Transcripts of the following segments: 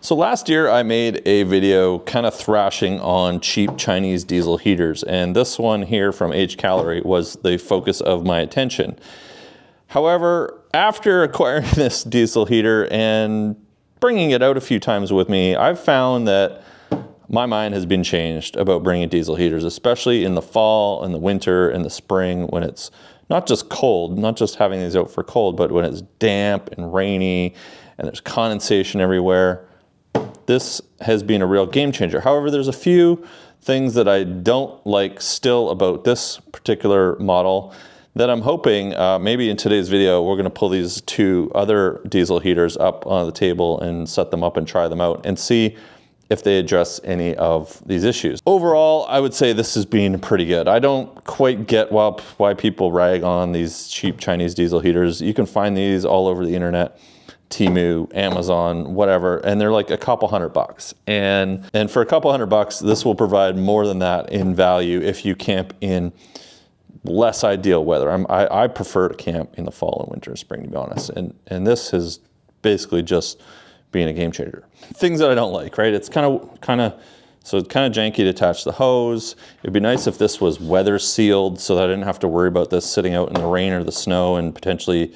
So last year I made a video kind of thrashing on cheap Chinese diesel heaters, and this one here from H Calorie was the focus of my attention. However, after acquiring this diesel heater and bringing it out a few times with me, I've found that my mind has been changed about bringing diesel heaters, especially in the fall and the winter and the spring when it's not just cold, not just having these out for cold, but when it's damp and rainy and there's condensation everywhere. This has been a real game changer. However, there's a few things that I don't like still about this particular model that I'm hoping maybe in today's video we're going to pull these two other diesel heaters up on the table and set them up and try them out and see if they address any of these issues. Overall, I would say this has been pretty good. I don't quite get why people rag on these cheap Chinese diesel heaters. You can find these all over the internet. Temu, Amazon, whatever, and they're like a couple $100. And for a couple $100, this will provide more than that in value if you camp in less ideal weather. I prefer to camp in the fall and winter and spring, to be honest. And this has basically just been a game changer. Things that I don't like, right? It's kind of janky to attach the hose. It'd be nice if this was weather sealed so that I didn't have to worry about this sitting out in the rain or the snow and potentially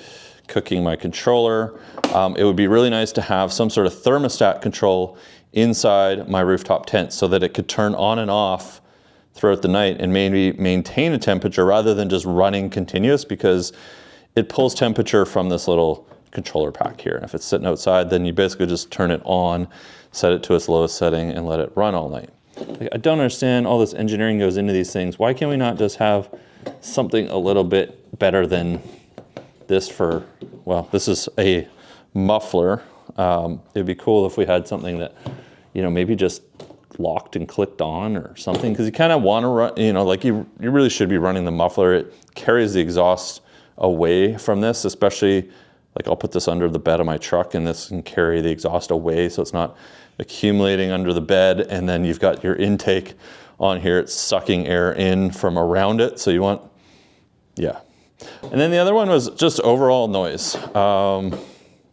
cooking my controller. It would be really nice to have some sort of thermostat control inside my rooftop tent so that it could turn on and off throughout the night and maybe maintain a temperature rather than just running continuous, because it pulls temperature from this little controller pack here. And if it's sitting outside, then you basically just turn it on, set it to its lowest setting and let it run all night. Like, I don't understand all this engineering goes into these things. Why can't we not just have something a little bit better than this for, well, this is a muffler. It'd be cool if we had something that, you know, maybe just locked and clicked on or something, because you kind of want to run, you know, like you really should be running the muffler. It carries the exhaust away from this, especially like I'll put this under the bed of my truck and this can carry the exhaust away so it's not accumulating under the bed, and then you've got your intake on here. It's sucking air in from around it. So you want, yeah. And then the other one was just overall noise.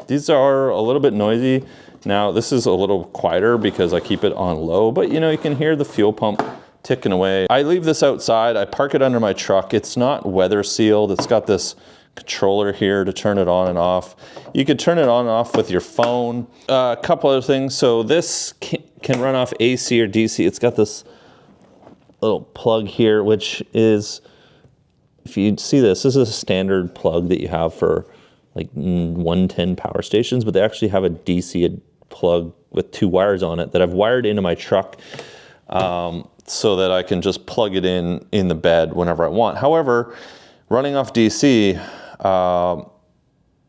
These are a little bit noisy. Now this is a little quieter because I keep it on low, but you know, you can hear the fuel pump ticking away. I leave this outside, I park it under my truck. It's not weather sealed. It's got this controller here to turn it on and off. You could turn it on and off with your phone. A couple other things. So this can run off AC or DC. It's got this little plug here, which is, if you see this is a standard plug that you have for like 110 power stations, but they actually have a DC plug with 2 wires on it that I've wired into my truck so that I can just plug it in the bed whenever I want. However, running off DC,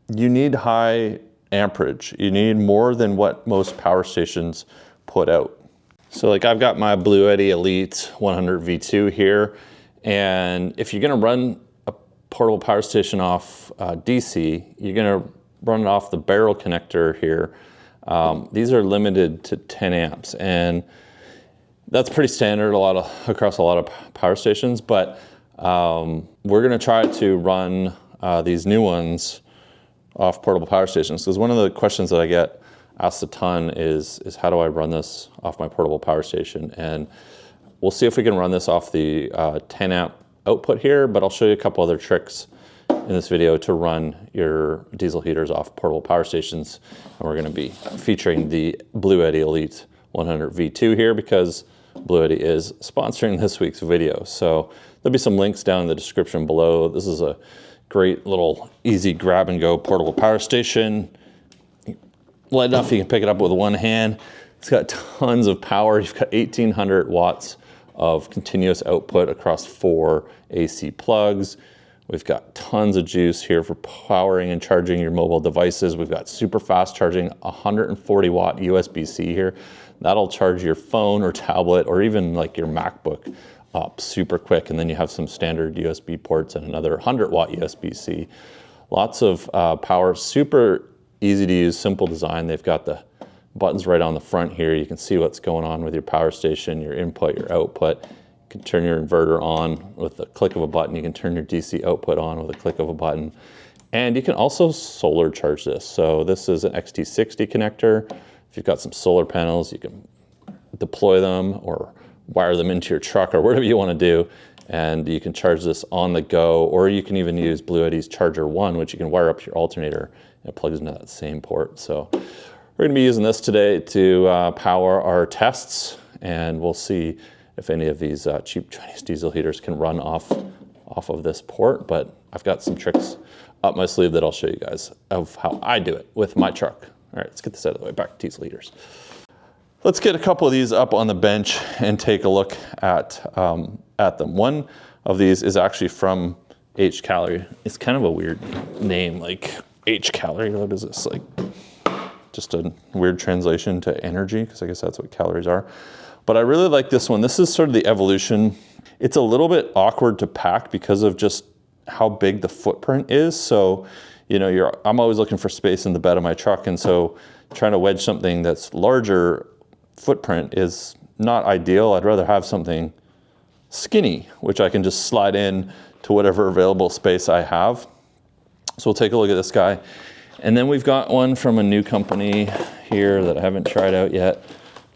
you need high amperage. You need more than what most power stations put out. So like I've got my BLUETTI Elite 100 V2 here, and if you're gonna run a portable power station off DC, you're gonna run it off the barrel connector here. These are limited to 10 amps, and that's pretty standard across a lot of power stations, but we're gonna try to run these new ones off portable power stations, because one of the questions that I get asked a ton is how do I run this off my portable power station? And we'll see if we can run this off the 10 amp output here, but I'll show you a couple other tricks in this video to run your diesel heaters off portable power stations. And we're gonna be featuring the BLUETTI Elite 100 V2 here because BLUETTI is sponsoring this week's video. So there'll be some links down in the description below. This is a great little easy grab and go portable power station. Light enough you can pick it up with one hand. It's got tons of power. You've got 1800 watts of continuous output across 4 AC plugs. We've got tons of juice here for powering and charging your mobile devices. We've got super fast charging, 140 watt USB-C here. That'll charge your phone or tablet or even like your MacBook up super quick. And then you have some standard USB ports and another 100 watt USB-C. Lots of power, super easy to use, simple design. They've got the buttons right on the front here. You can see what's going on with your power station, your input, your output. You can turn your inverter on with the click of a button. You can turn your DC output on with a click of a button. And you can also solar charge this. So this is an XT60 connector. if you've got some solar panels, you can deploy them or wire them into your truck or whatever you want to do. And you can charge this on the go, or you can even use BLUETTI's Charger 1, which you can wire up to your alternator and it plugs into that same port. So we're going to be using this today to power our tests, and we'll see if any of these cheap Chinese diesel heaters can run off of this port. But I've got some tricks up my sleeve that I'll show you guys of how I do it with my truck. All right, let's get this out of the way. Back to diesel heaters. Let's get a couple of these up on the bench and take a look at them. One of these is actually from H Calorie. It's kind of a weird name, like H Calorie. What is this? Like just a weird translation to energy, because I guess that's what calories are. But I really like this one. This is sort of the evolution. It's a little bit awkward to pack because of just how big the footprint is. So, you know, I'm always looking for space in the bed of my truck, and so trying to wedge something that's larger footprint is not ideal. I'd rather have something skinny, which I can just slide in to whatever available space I have. So we'll take a look at this guy. And then we've got one from a new company here that I haven't tried out yet,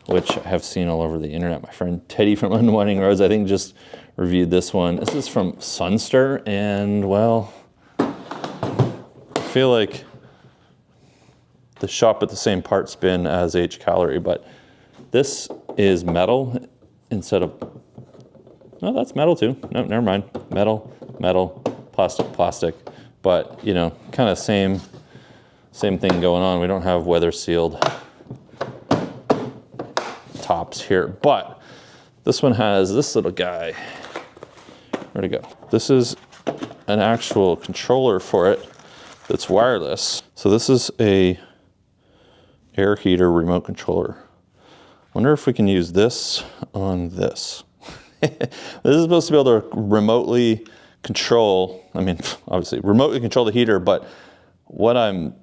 which I have seen all over the internet. My friend Teddy from Unwinding Roads, I think, just reviewed this one. This is from Sunster, and well, I feel like the shop at the same parts bin as H Calorie, but this is metal instead of, no, that's metal too. No, never mind. Metal, metal, plastic, plastic. But, you know, kind of same thing going on. We don't have weather sealed tops here, but this one has this little guy. Where'd it go? This is an actual controller for it that's wireless. So this is a air heater remote controller. Wonder if we can use this on this. This is supposed to be able to remotely control, I mean, obviously remotely control the heater, but what I'm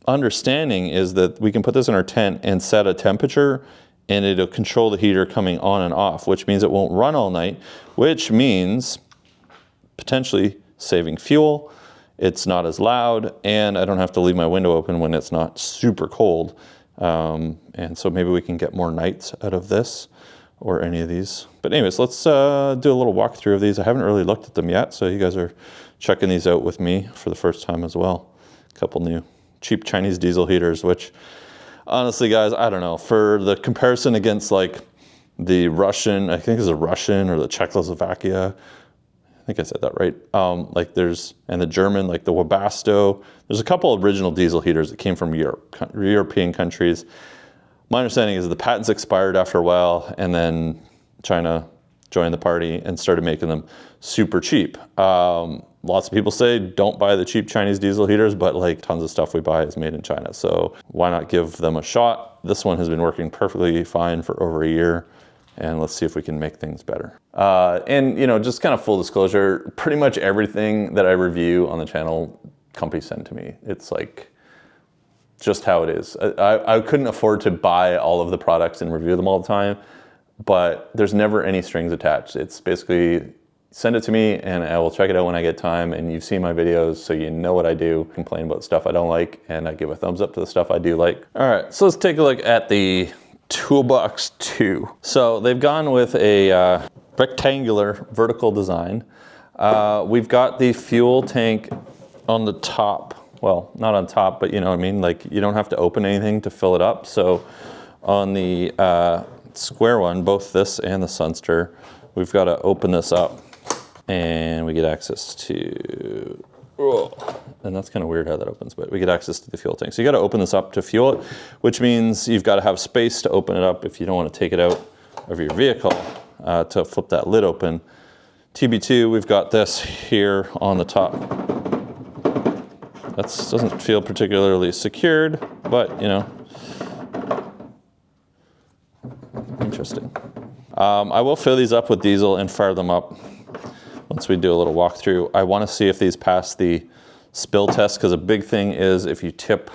understanding is that we can put this in our tent and set a temperature, and it'll control the heater coming on and off, which means it won't run all night, which means potentially saving fuel. It's not as loud, and I don't have to leave my window open when it's not super cold. And so maybe we can get more nights out of this or any of these. But anyways, let's do a little walkthrough of these. I haven't really looked at them yet, so you guys are checking these out with me for the first time as well. A couple new cheap Chinese diesel heaters, which honestly, guys, I don't know. For the comparison against like the Russian, I think it's a Russian, or the Czechoslovakia, I think I said that right. Like there's, and the German, like the Webasto. There's a couple of original diesel heaters that came from European countries. My understanding is the patents expired after a while, and then China joined the party and started making them super cheap. Lots of people say don't buy the cheap Chinese diesel heaters, but like tons of stuff we buy is made in China. So why not give them a shot? This one has been working perfectly fine for over a year, and let's see if we can make things better. And you know, just kind of full disclosure, pretty much everything that I review on the channel, companies send to me. It's like just how it is. I couldn't afford to buy all of the products and review them all the time, but there's never any strings attached. It's basically send it to me and I will check it out when I get time, and you've seen my videos, so you know what I do. Complain about stuff I don't like, and I give a thumbs up to the stuff I do like. All right, so let's take a look at the Toolbox 2. So they've gone with a rectangular vertical design. We've got the fuel tank on the top. Well, not on top, but you know what I mean? Like you don't have to open anything to fill it up. So on the square one, both this and the Sunster, we've got to open this up and we get access to, and that's kind of weird how that opens, but we get access to the fuel tank. So you got to open this up to fuel it, which means you've got to have space to open it up if you don't want to take it out of your vehicle to flip that lid open. TB2, we've got this here on the top. That doesn't feel particularly secured, but you know, interesting. I will fill these up with diesel and fire them up once we do a little walkthrough. I want to see if these pass the spill test, because a big thing is if you tip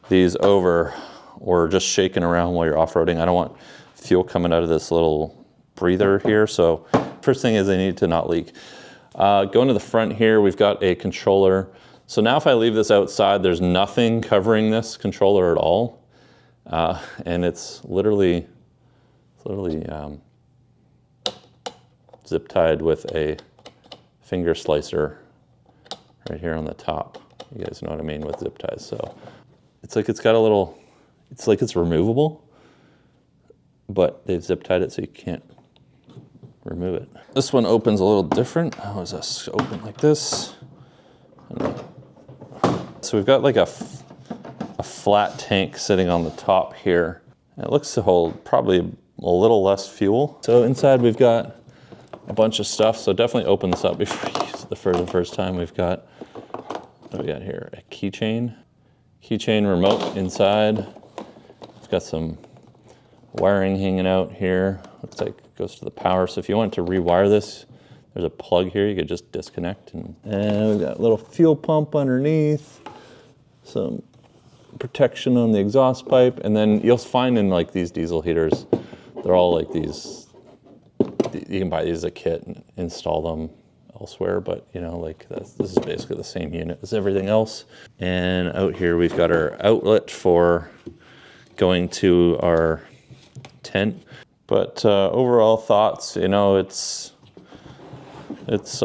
these over or just shaking around while you're off-roading, I don't want fuel coming out of this little breather here. So first thing is they need to not leak. Going to the front here, we've got a controller. So now if I leave this outside, there's nothing covering this controller at all. And it's literally zip tied with a finger slicer right here on the top. You guys know what I mean with zip ties. So it's like it's got a little, it's like it's removable, but they've zip tied it so you can't remove it. This one opens a little different. How does this open? Like this. So we've got like a flat tank sitting on the top here. And it looks to hold probably a little less fuel. So inside we've got a bunch of stuff. So definitely open this up before you use it for the first time. We've got, what do we got here? A keychain remote inside. It's got some wiring hanging out here. Looks like it goes to the power. So if you want to rewire this, there's a plug here. You could just disconnect. And we've got a little fuel pump underneath. Some protection on the exhaust pipe. And then you'll find in like these diesel heaters, they're all like these, you can buy these as a kit and install them elsewhere, but you know, like this is basically the same unit as everything else. And out here we've got our outlet for going to our tent. But overall thoughts, you know, it's looks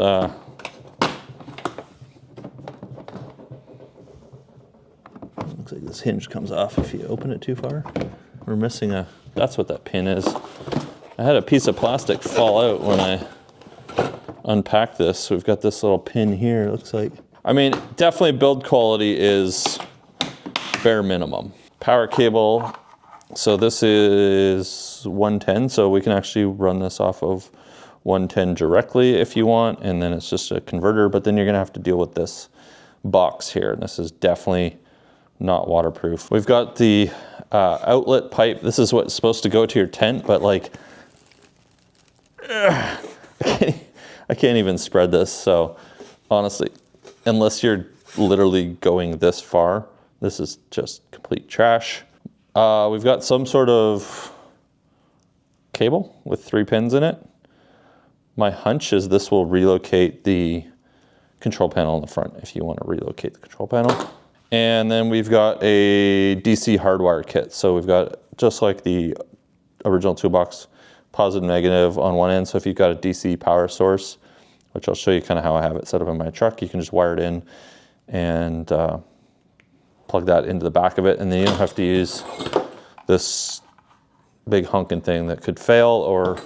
like this hinge comes off if you open it too far. We're missing a, that's what that pin is. I had a piece of plastic fall out when I unpacked this. So we've got this little pin here, it looks like. I mean, definitely build quality is bare minimum. Power cable, so this is 110, so we can actually run this off of 110 directly if you want, and then it's just a converter, but then you're gonna have to deal with this box here, and this is definitely not waterproof. We've got the outlet pipe. This is what's supposed to go to your tent, but like, I can't even spread this. So honestly, unless you're literally going this far, this is just complete trash. We've got some sort of cable with 3 pins in it. My hunch is this will relocate the control panel in the front if you want to relocate the control panel. And then we've got a DC hardwire kit. So we've got, just like the original Toolbox, positive, negative on one end. So if you've got a DC power source, which I'll show you kind of how I have it set up in my truck, you can just wire it in and plug that into the back of it. And then you don't have to use this big honking thing that could fail or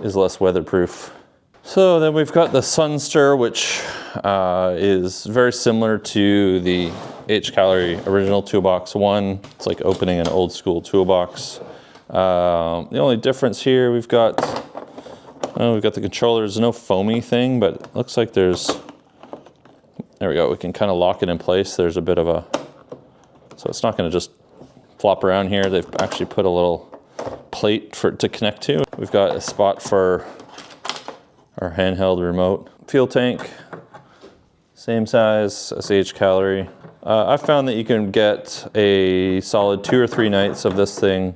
is less weatherproof. So then we've got the Sunster, which is very similar to the H Calorie original Toolbox 1. It's like opening an old school toolbox. The only difference here, we've got the controller. There's no foamy thing, but it looks like there's, there we go. We can kind of lock it in place. There's a bit of a, so it's not going to just flop around here. They've actually put a little plate for it to connect to. We've got a spot for our handheld remote. Fuel tank, same size as H Calorie. I found that you can get a solid 2 or 3 nights of this thing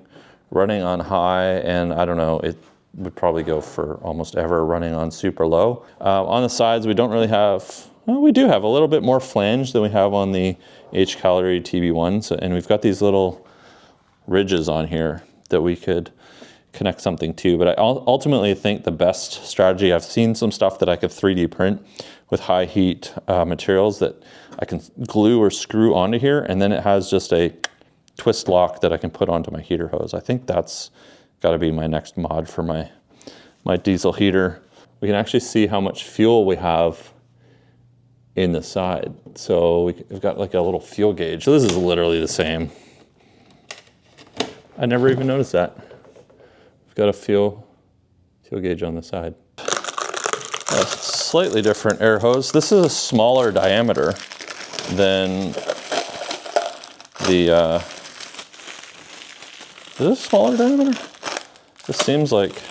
running on high, and I don't know, it would probably go for almost ever running on super low. On the sides, we don't really have, well, we do have a little bit more flange than we have on the H Calorie TB1, so, and we've got these little ridges on here that we could connect something to, but I ultimately think the best strategy, I've seen some stuff that I could 3D print with high heat materials that I can glue or screw onto here, and then it has just a twist lock that I can put onto my heater hose. I think that's got to be my next mod for my diesel heater. We can actually see how much fuel we have in the side. So we've got like a little fuel gauge. So this is literally the same. I never even noticed that. We've got a fuel gauge on the side. A slightly different air hose. This is a smaller diameter than the, is this a smaller diameter? This seems like,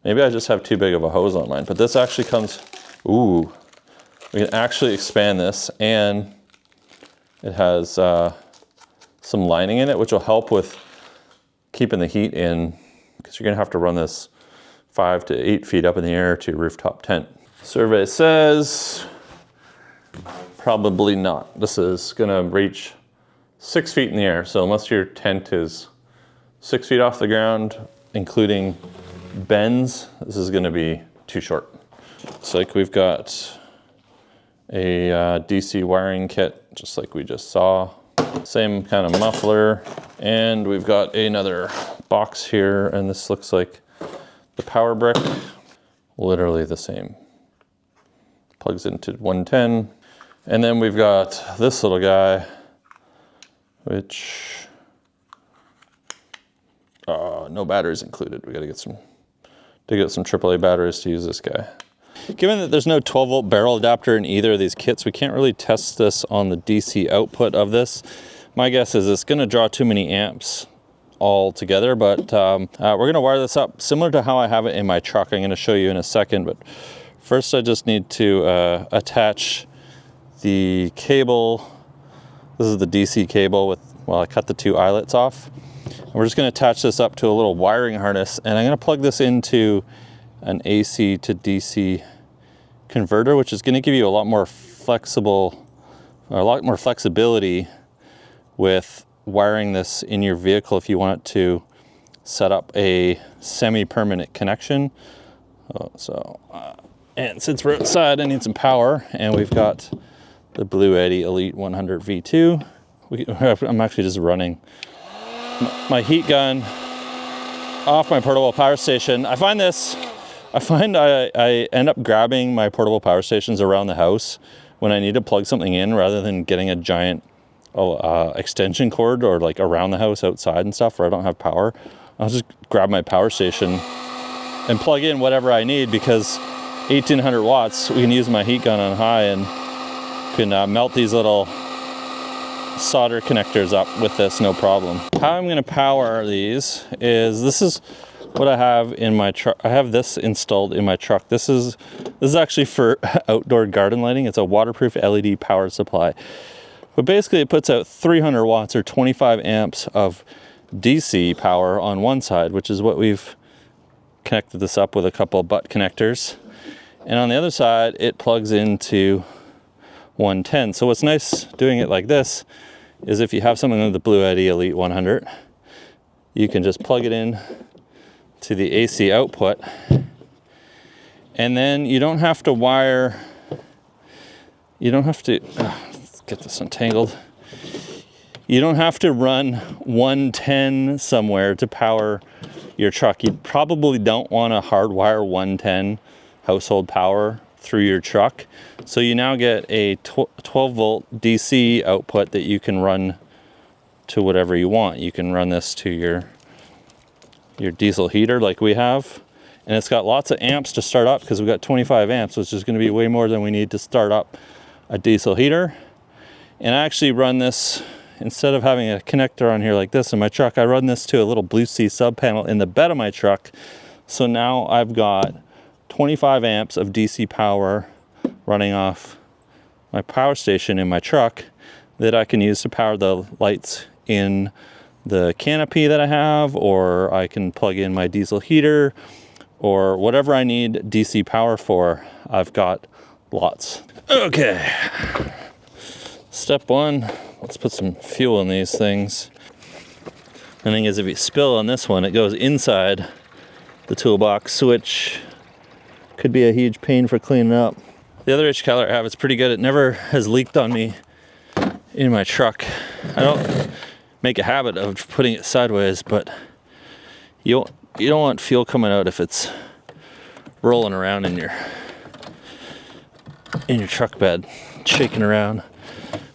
maybe I just have too big of a hose on mine, but this actually comes, ooh, we can actually expand this, and it has some lining in it, which will help with keeping the heat in, because you're gonna have to run this 5 to 8 feet up in the air to your rooftop tent. Survey says probably not. This is gonna reach 6 feet in the air. So unless your tent is 6 feet off the ground, including bends, this is gonna be too short. Looks like we've got a DC wiring kit, just like we just saw. Same kind of muffler. And we've got another box here, and this looks like the power brick. Literally the same. Plugs into 110. And then we've got this little guy, which, no batteries included. We gotta get some AAA batteries to use this guy. Given that there's no 12-volt barrel adapter in either of these kits, we can't really test this on the DC output of this. My guess is it's gonna draw too many amps all together, but we're gonna wire this up similar to how I have it in my truck. I'm gonna show you in a second, but first I just need to attach the cable. This is the DC cable with, well, I cut the 2 eyelets off. And we're just gonna attach this up to a little wiring harness, and I'm gonna plug this into an AC to DC converter, which is gonna give you a lot more flexibility with wiring this in your vehicle if you want to set up a semi-permanent connection. And since we're outside, I need some power, and we've got the BLUETTI Elite 100 V2. I'm actually just running my heat gun off my portable power station. I find I end up grabbing my portable power stations around the house when I need to plug something in, rather than getting a giant extension cord or like around the house outside and stuff where I don't have power. I'll just grab my power station and plug in whatever I need, because 1800 watts, we can use my heat gun on high and can melt these little solder connectors up with this, no problem. How I'm gonna power these is, this is what I have in my truck. I have this installed in my truck. This is actually for outdoor garden lighting. It's a waterproof LED power supply. But basically it puts out 300 watts or 25 amps of DC power on one side, which is what we've connected this up with a couple butt connectors. And on the other side, it plugs into 110. So what's nice doing it like this is if you have something like the BLUETTI Elite 100, you can just plug it in to the AC output, and then you don't have to wire, let's get this untangled. You don't have to run 110 somewhere to power your truck. You probably don't want to hardwire 110 household power through your truck. So you now get a 12 volt DC output that you can run to whatever you want. You can run this to your diesel heater like we have, and it's got lots of amps to start up because we've got 25 amps, which is going to be way more than we need to start up a diesel heater. And I actually run this, instead of having a connector on here like this in my truck, I run this to a little BLUETTI sub panel in the bed of my truck. So now I've got 25 amps of DC power running off my power station in my truck that I can use to power the lights in the canopy that I have, or I can plug in my diesel heater, or whatever I need DC power for. I've got lots. Okay, step one, let's put some fuel in these things. The thing is, if you spill on this one, it goes inside the toolbox, which could be a huge pain for cleaning up. The other H Calorie I have is pretty good. It never has leaked on me in my truck. I don't make a habit of putting it sideways, but you don't want fuel coming out if it's rolling around in your truck bed, shaking around,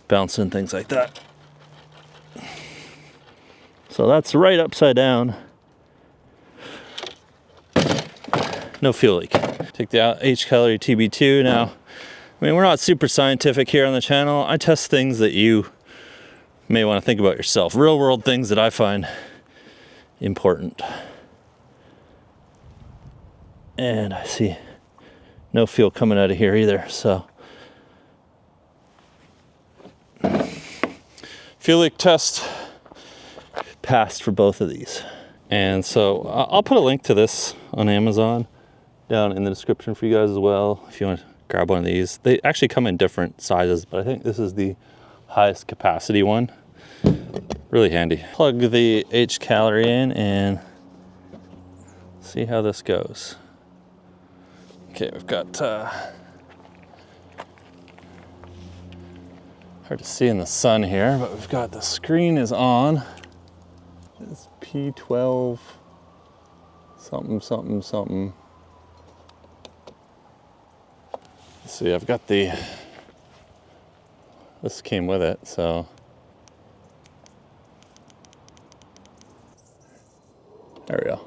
bouncing, things like that. So that's right upside down. No fuel leak. Take the H Calorie TB2 now. I mean, we're not super scientific here on the channel. I test things that you may want to think about yourself. Real world things that I find important. And I see no fuel coming out of here either, so. Fuel leak test passed for both of these. And so I'll put a link to this on Amazon down in the description for you guys as well, if you want to grab one of these. They actually come in different sizes, but I think this is the highest capacity one. Really handy. Plug the H Calorie in and see how this goes. Okay, we've got, hard to see in the sun here, but we've got the screen is on. It's P12 something, something, something. Let's see, I've got the, this came with it, so. There we go.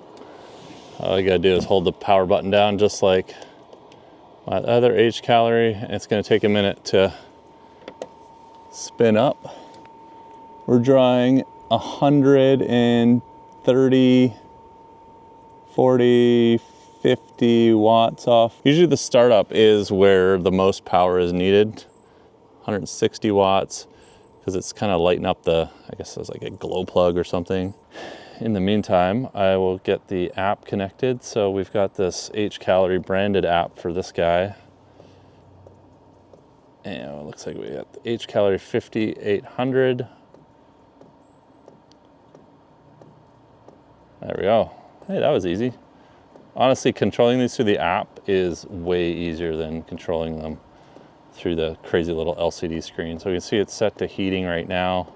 All you gotta do is hold the power button down just like my other H Calorie, and it's gonna take a minute to spin up. We're drawing 130, 40, 50 watts off. Usually the startup is where the most power is needed, 160 watts, because it's kind of lighting up the, I guess it's like a glow plug or something. In the meantime, I will get the app connected. So we've got this H Calorie branded app for this guy. And it looks like we got the H Calorie 5800. There we go. Hey, that was easy. Honestly, controlling these through the app is way easier than controlling them through the crazy little LCD screen. So you can see it's set to heating right now.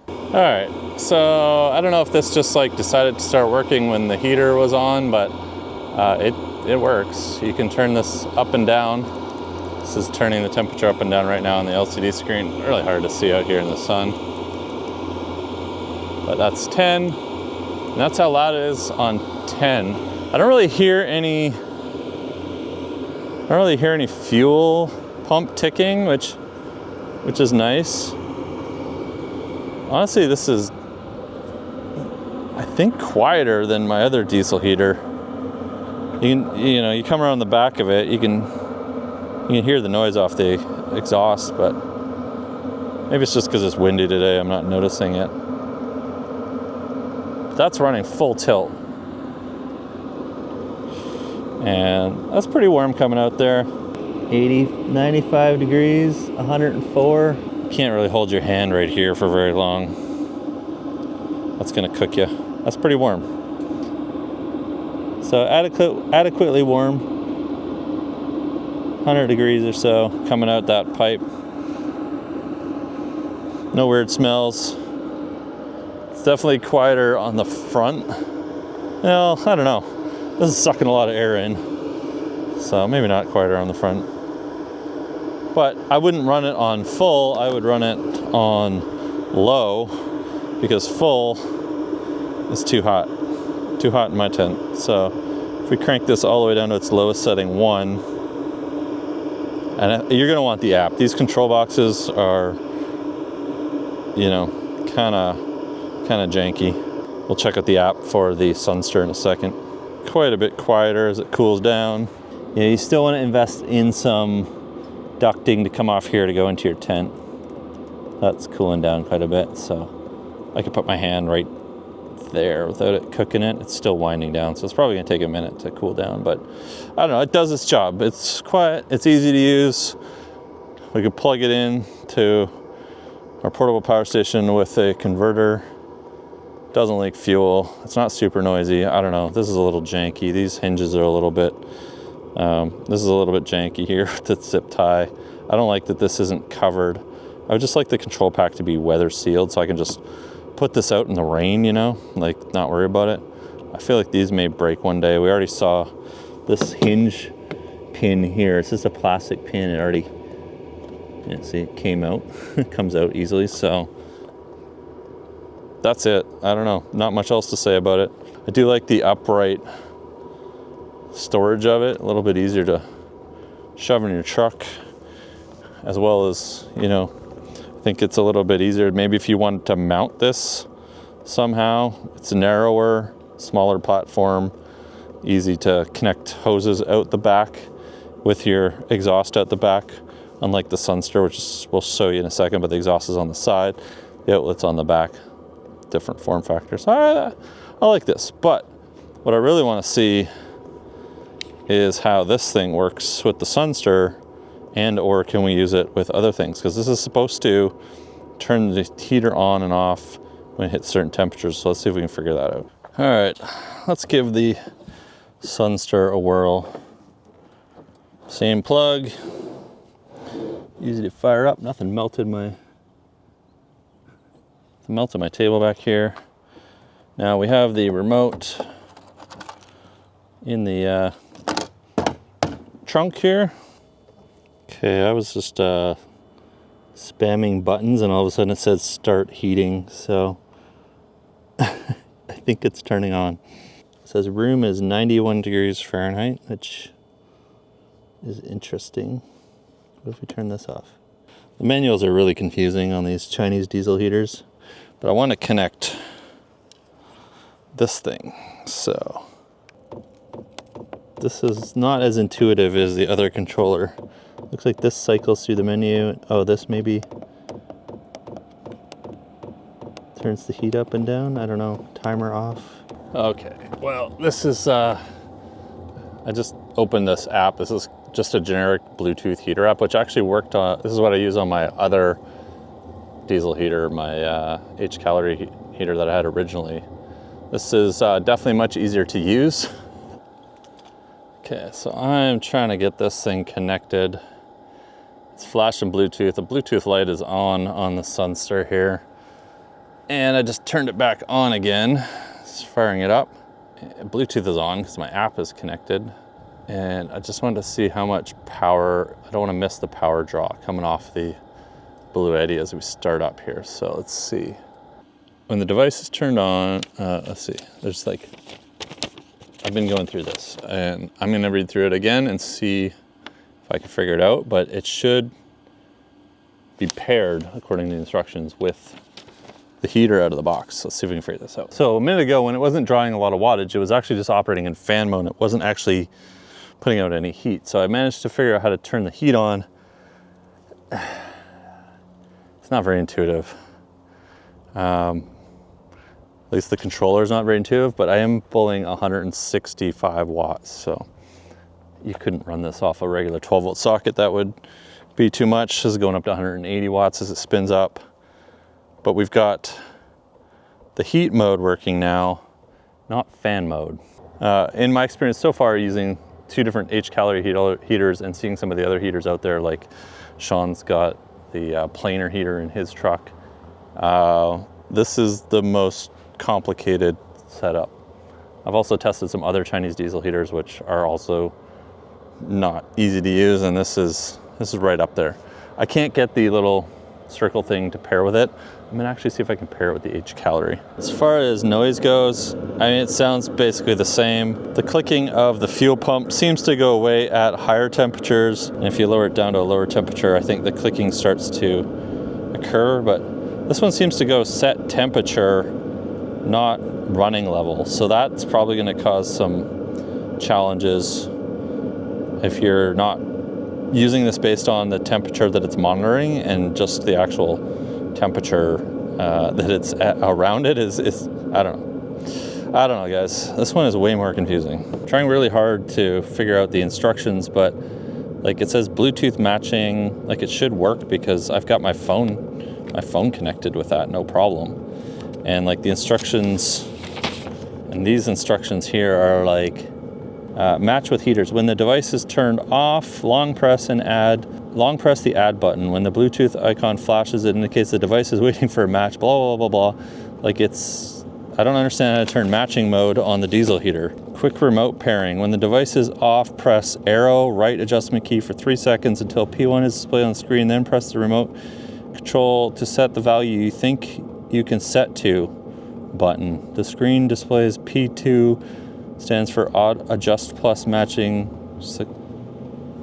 All right, so I don't know if this just like decided to start working when the heater was on, but it works. You can turn this up and down. This is turning the temperature up and down right now on the LCD screen. Really hard to see out here in the sun. But that's 10, and that's how loud it is on 10. I don't really hear any fuel pump ticking, which is nice. Honestly, this is, I think, quieter than my other diesel heater. You come around the back of it, you can hear the noise off the exhaust, but maybe it's just because it's windy today, I'm not noticing it. But that's running full tilt. And that's pretty warm coming out there. 80, 95 degrees, 104. Can't really hold your hand right here for very long. That's gonna cook you. That's pretty warm. So adequately warm. 100 degrees or so coming out that pipe. No weird smells. It's definitely quieter on the front. Well, I don't know. This is sucking a lot of air in. So maybe not quieter on the front. But I wouldn't run it on full, I would run it on low, because full is too hot in my tent. So if we crank this all the way down to its lowest setting, 1, and you're gonna want the app. These control boxes are, kind of janky. We'll check out the app for the Sunster in a second. Quite a bit quieter as it cools down. Yeah, you still want to invest in some ducting to come off here to go into your tent. That's cooling down quite a bit, so I could put my hand right there without it cooking it. It's still winding down, so it's probably gonna take a minute to cool down, but I don't know, it does its job. It's quiet, it's easy to use. We could plug it in to our portable power station with a converter. Doesn't leak fuel. It's not super noisy. I don't know, this is a little janky. These hinges are a little bit, this is a little bit janky here with the zip tie. I don't like that this isn't covered. I would just like the control pack to be weather sealed so I can just put this out in the rain, like not worry about it. I feel like these may break one day. We already saw this hinge pin here. It's just a plastic pin. It already, see, it came out. It comes out easily, so that's it. I don't know, not much else to say about it. I do like the upright storage of it, a little bit easier to shove in your truck, as well as, I think it's a little bit easier. Maybe if you wanted to mount this somehow, it's a narrower, smaller platform, easy to connect hoses out the back with your exhaust out the back, unlike the Sunster, which we'll show you in a second, but the exhaust is on the side, the outlet's on the back, different form factors. I like this, but what I really want to see is how this thing works with the Sunster, and or can we use it with other things, because this is supposed to turn the heater on and off when it hits certain temperatures. So let's see if we can figure that out. All right, let's give the Sunster a whirl. Same plug, easy to fire up. Nothing melted my table back here. Now we have the remote in the trunk here. Okay, I was just spamming buttons and all of a sudden it says start heating, so I think it's turning on. It says room is 91 degrees Fahrenheit, which is interesting. What if we turn this off? The manuals are really confusing on these Chinese diesel heaters, but I want to connect this thing. So this is not as intuitive as the other controller. Looks like this cycles through the menu. Oh, this maybe turns the heat up and down. I don't know. Timer off. Okay, well, this is, I just opened this app. This is just a generic Bluetooth heater app, which actually worked on, this is what I use on my other diesel heater, my H Calorie heater that I had originally. This is definitely much easier to use. Okay, so I'm trying to get this thing connected. It's flashing Bluetooth. The Bluetooth light is on the Sunster here. And I just turned it back on again. It's firing it up. Bluetooth is on because my app is connected. And I just wanted to see how much power, I don't want to miss the power draw coming off the BLUETTI as we start up here. So let's see. When the device is turned on, let's see, there's like, I've been going through this and I'm gonna read through it again and see if I can figure it out, but it should be paired according to the instructions with the heater out of the box. Let's see if we can figure this out. So a minute ago when it wasn't drawing a lot of wattage, it was actually just operating in fan mode. It wasn't actually putting out any heat. So I managed to figure out how to turn the heat on. It's not very intuitive. At least the controller is not very intuitive, but I am pulling 165 watts. So you couldn't run this off a regular 12 volt socket. That would be too much. This is going up to 180 watts as it spins up. But we've got the heat mode working now, not fan mode. In my experience so far, using two different H Calorie heaters and seeing some of the other heaters out there, like Sean's got the planer heater in his truck. This is the most complicated setup. I've also tested some other Chinese diesel heaters, which are also not easy to use, and this is right up there. I can't get the little circle thing to pair with it. I'm gonna actually see if I can pair it with the H Calorie. As far as noise goes, I mean, it sounds basically the same. The clicking of the fuel pump seems to go away at higher temperatures. And if you lower it down to a lower temperature, I think the clicking starts to occur, but this one seems to go set temperature, not running level. So that's probably gonna cause some challenges if you're not using this based on the temperature that it's monitoring, and just the actual temperature that it's at around it is I don't know guys, this one is way more confusing. I'm trying really hard to figure out the instructions, but like it says Bluetooth matching, like it should work because I've got my phone connected with that, no problem. And like the instructions, and these instructions here are like match with heaters. When the device is turned off, long press the add button. When the Bluetooth icon flashes, it indicates the device is waiting for a match, blah, blah, blah, blah. Like I don't understand how to turn matching mode on the diesel heater. Quick remote pairing. When the device is off, press arrow right adjustment key for 3 seconds until P1 is displayed on the screen, then press the remote control to set the value you think you can set to button. The screen displays P2 stands for odd adjust plus matching.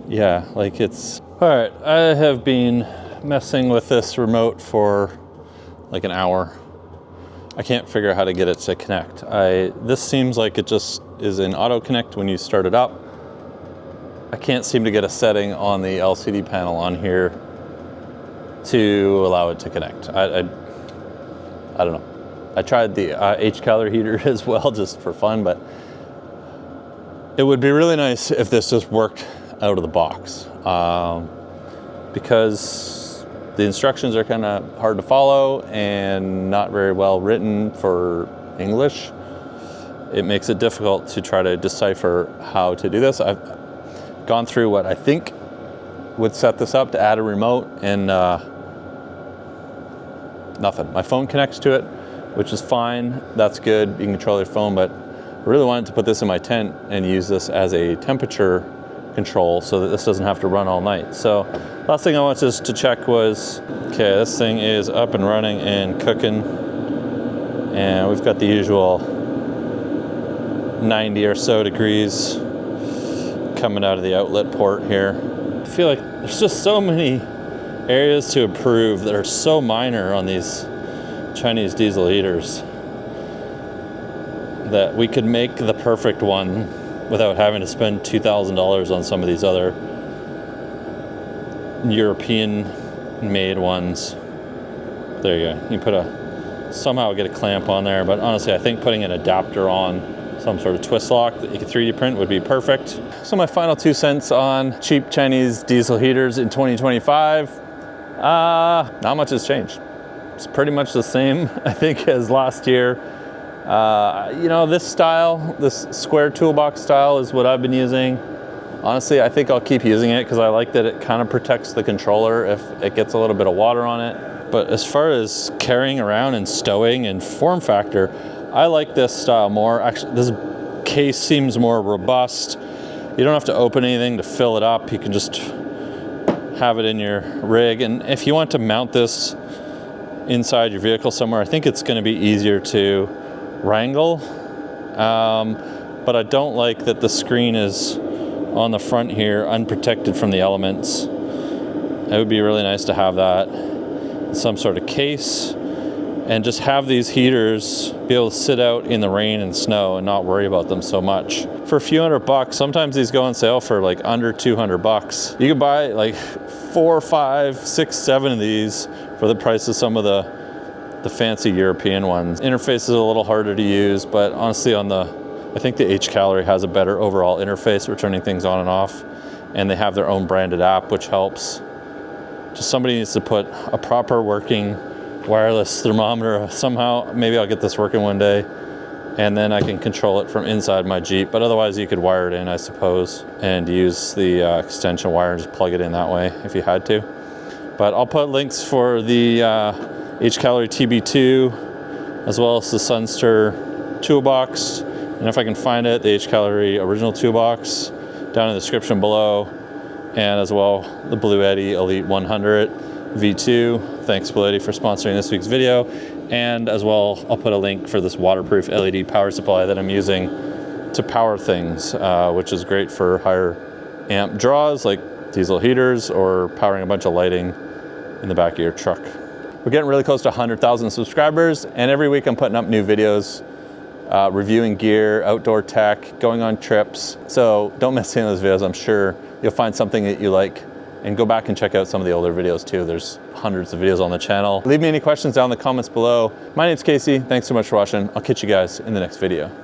Yeah, like it's... All right, I have been messing with this remote for like an hour. I can't figure out how to get it to connect. This seems like it just is in auto connect when you start it up. I can't seem to get a setting on the LCD panel on here to allow it to connect. I don't know. I tried the H Calorie heater as well, just for fun, but it would be really nice if this just worked out of the box, because The instructions are kind of hard to follow and not very well written for English. It makes it difficult to try to decipher how to do this. I've gone through what I think would set this up to add a remote, and nothing. My phone connects to it, which is fine. That's good. You can control your phone, but I really wanted to put this in my tent and use this as a temperature control so that this doesn't have to run all night. So last thing I wanted to check was, okay, this thing is up and running and cooking, and we've got the usual 90 or so degrees coming out of the outlet port here. I feel like there's just so many areas to improve that are so minor on these Chinese diesel heaters that we could make the perfect one without having to spend $2,000 on some of these other European-made ones. There you go. You put somehow get a clamp on there, but honestly, I think putting an adapter on, some sort of twist lock that you could 3D print would be perfect. So my final 2 cents on cheap Chinese diesel heaters in 2025, not much has changed. It's pretty much the same, I think, as last year. You know, this style, this square toolbox style is what I've been using. Honestly, I think I'll keep using it because I like that it kind of protects the controller if it gets a little bit of water on it. But as far as carrying around and stowing and form factor, I like this style more. Actually, this case seems more robust. You don't have to open anything to fill it up. You can just have it in your rig. And if you want to mount this inside your vehicle somewhere, I think it's going to be easier to wrangle. But I don't like that the screen is on the front here, unprotected from the elements. It would be really nice to have that in some sort of case, and just have these heaters be able to sit out in the rain and snow and not worry about them so much. For a few $100, sometimes these go on sale for like under $200. You can buy like 4, 5, 6, 7 of these for the price of some of the fancy European ones. Interface is a little harder to use, but honestly I think the H Calorie has a better overall interface for turning things on and off, and they have their own branded app, which helps. Just somebody needs to put a proper working wireless thermometer somehow. Maybe I'll get this working one day, and then I can control it from inside my Jeep. But otherwise you could wire it in, I suppose, and use the extension wire and just plug it in that way if you had to. But I'll put links for the H Calorie TB2 as well as the Sunster Toolbox, and if I can find it, the H Calorie original Toolbox down in the description below, and as well the BLUETTI Elite 100 V2. Thanks BLUETTI for sponsoring this week's video. And as well, I'll put a link for this waterproof LED power supply that I'm using to power things, which is great for higher amp draws like diesel heaters or powering a bunch of lighting in the back of your truck. We're getting really close to 100,000 subscribers, and every week I'm putting up new videos, reviewing gear, outdoor tech, going on trips. So don't miss any of those videos. I'm sure you'll find something that you like, and go back and check out some of the older videos too. There's hundreds of videos on the channel. Leave me any questions down in the comments below. My name's Casey. Thanks so much for watching. I'll catch you guys in the next video.